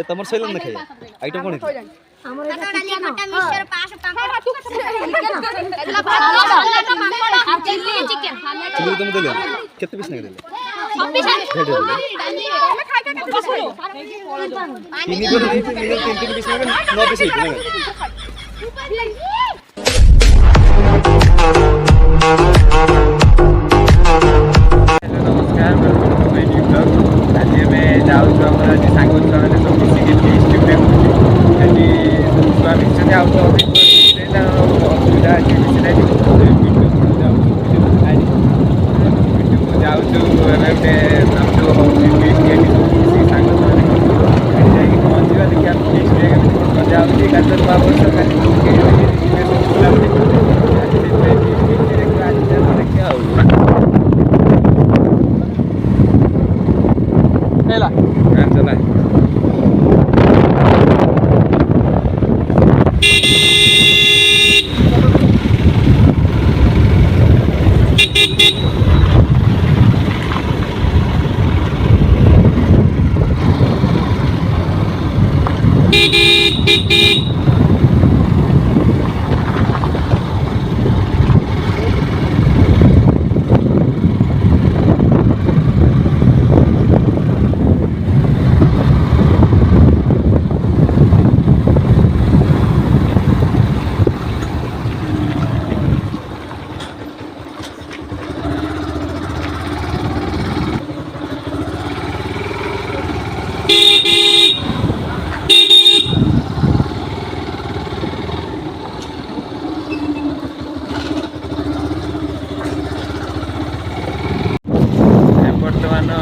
ये तमर सैलन ना खाइए आइटम कोन है हमर एटा चिकन मटन मिक्सचर पास पापड़ चिल्ली चिकन चिल्ली तुम देले केते पीस नहीं देले 26 हमें खाइ के केते पीस तीन दिन नहीं थे तीन पीस में 9 पीस ही नमस्कार आज मैं जाऊँ सांग छुआ मैंने सब मिसिक छुआ मिशन असुविधा अच्छी मिसी ना जाऊँ गोटे सांग पहुँचा देखिए जाऊँगी गात नुआ वर्ष चला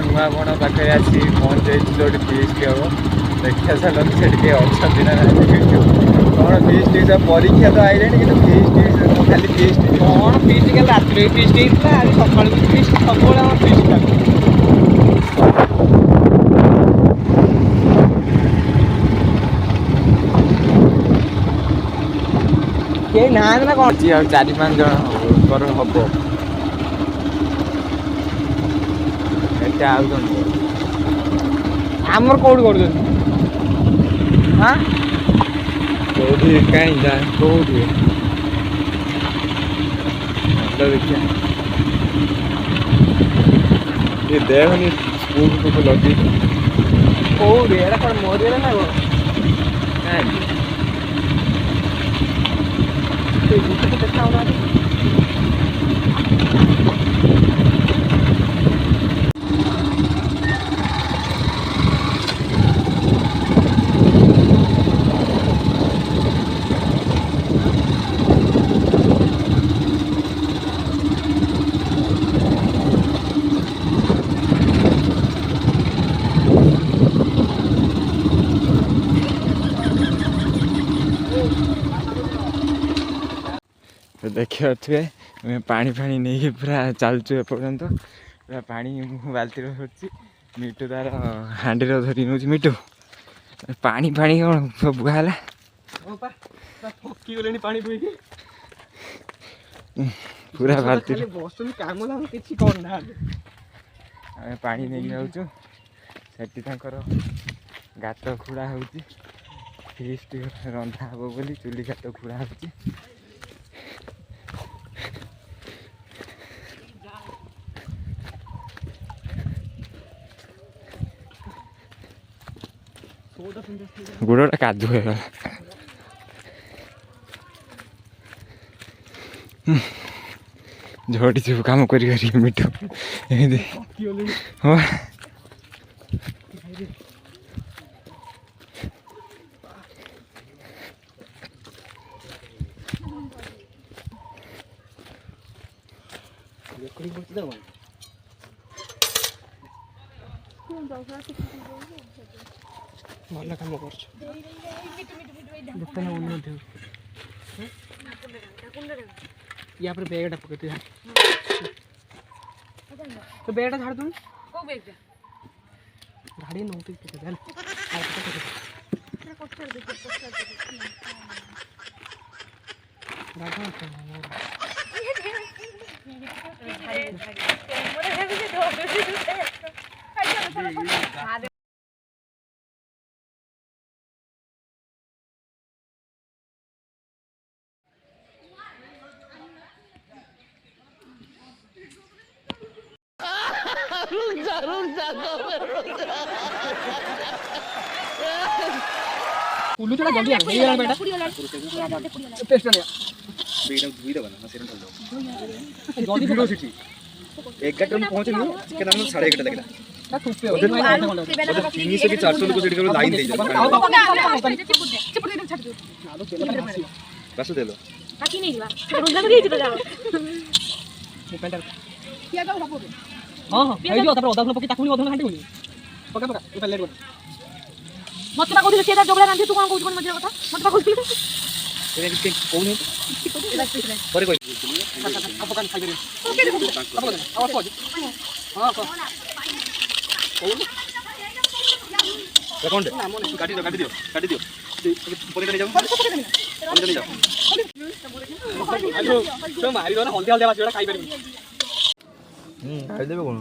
नुआ बण पाखे आसी पहुँच जाइए जो फीस्ट हम देखा चलो से अच्छा ना कौन फीस्ट सब परीक्षा तो आईले कि फीस्ट खाली फीस्ट कौन फीस्ट कल रात फीस्ट होता आज सकाल फीस्ट सब फीस्ट कई ना ना कौन अच्छी 4-5 जन हम आमर कौट कर हाँ कौटी कहीं जाए कौटी देखिए ये देहनी स्कूल को लगी कौटी एड़ा कौन मोरिया ना वो देखा होना देखिए थे पानी फाणी नहीं पूरा चलचु एपर्यंत पूरा पानी बाल्टी रही मिठू तार हांडी धरी नौ मिठू पानी फाणी कौन सब बुहाला पूरा बाल्टी पानी नहीं जाऊँ से गात खुड़ा हो फीस्ट रंधा हे बोली चुली गात खुड़ा हो गोड़ा कादु झड़ी सब कम कर मिठू हाँ भल कम कर या पर बैगटा पकड़ते तो बैगटा झाड़ दूँ को बैगटा गाड़ी नोटिस पकड़ चल उल्लू चला जल्दी आ ये वाला बेटा टेस्ट ले बीड़ा दुई दबा ना सेरन दो जल्दी वीडियो सिटी 1 घंटे में पहुंचे नु चिकन हम 1.5 घंटा लगेगा ना खूब पे उधर 300 के 400 लोग सेट करो लाइन दे जाओ चिपड़ दे छट दो बस दे लो बाकी नहीं हुआ रोज लग गई तो जाओ पेंटर किया जाओ सपोर्ट हां हां आई दियो तापर अधा पकी ताकुनी अधा घंटे होनी पका पका ये पहले लेट मत पका कोदिले सेदा जोगला रांधी तू कोन कहू कोन मजरा कथा मत पका कोदिले एने के कोन परे कोइ पका खाइ दे ओके देखो पका आवाज को हां को कौन ना मोने काटी दियो परे करे जाओ परे करे जाओ आलो तो मारी दो ना हल्दी हल्दी बात खाइ परबी खाइ देबे कोन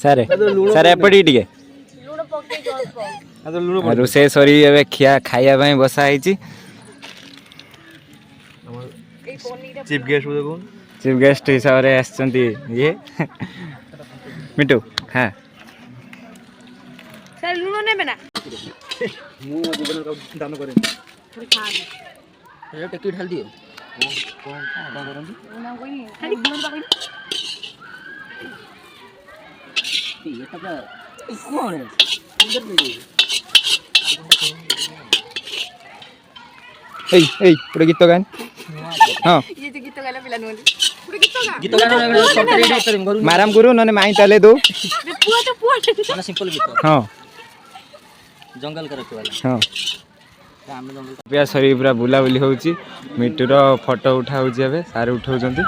सारे सारे एपटी टिके लूण पके जल लूण रोसे सरी एबे खिया खाइया ପାଇଁ ବସା ହେଇଛି चीफ गेस्ट हो देखो चीफ गेस्ट हिसाब रे आछंती ये मिटू हां सर लूण नेबे ना मु जीवन का दान करे थोड़ी खा दे ए टिकट ढाल दियो कौन दान करंदी ना कोई नहीं खाली लूण पके ये तक कौन है इधर भी एई पुरे गीत गान हां ये जो गीत गाला पिला नोली पुरे गीत गाना सब माराम गुरु नने माई ताले दो रे पुआ ना सिंपल गीत हां जंगल करके वाला हां हम जंगल पिया सरी पूरा बुला बुली होउची मिटूर फोटो उठा होउची एबे सारे उठाउचंती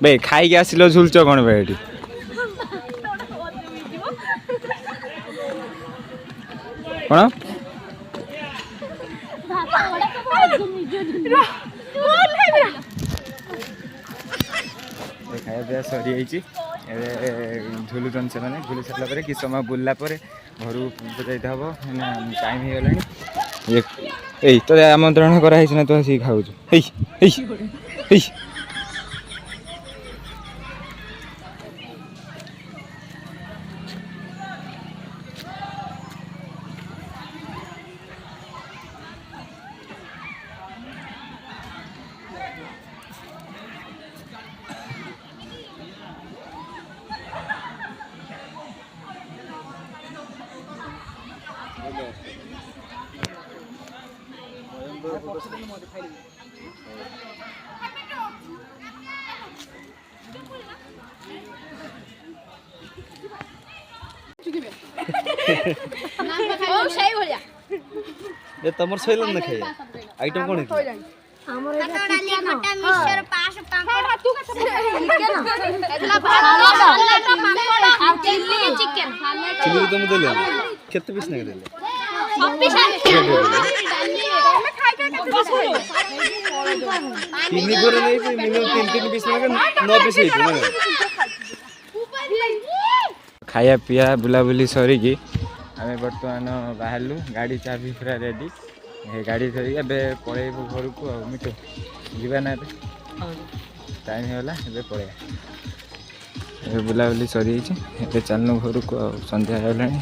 बे खाई के आसिलो झुलचो कोन बे एठी कोन खाया पिया सरी आइची झुलुचन से माने झुली सरला परे कि समय बुलला परे घरु जाइते हबो टाइम हे गलानी ए तो आमंत्रण करा हिछ ना तो सी खाउछु हे ओ सही हो जा ये तमर सइलन न खाए आइटम कोन है हमर डाली खट्टा मिक्सचर पास पापड़ तू का एला पापड़ आ चिल्ली चिकन चिल्ली तुम देले केते पीस न देले 26 डाली मैं खाई के तीन गोरे नहीं थी मिनिमम 3 पीस में 9 पीस है खाया पिया बुला बुली सरी की आमे वर्तमान बाहरलु गाड़ी चाबी पूरा रेडी हे गाड़ी धरी एबे पळेबु घर को मिटो जीवा ना टाइम होला एबे पळे एबे बुला बुली सरी छी एबे चलनो घर को संध्या होलानी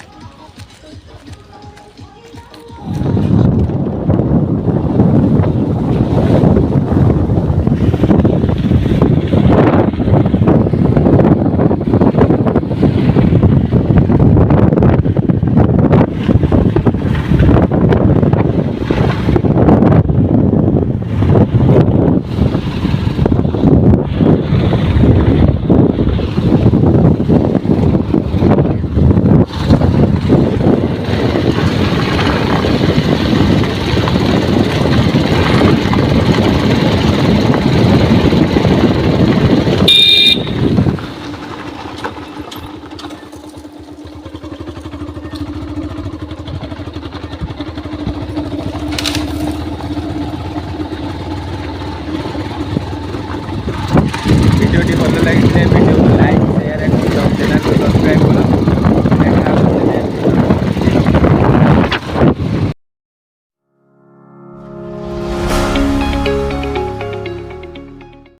वीडियो भल लगे वीडियो को लाइक शेयर एंड चैनल को सब्सक्राइब करो।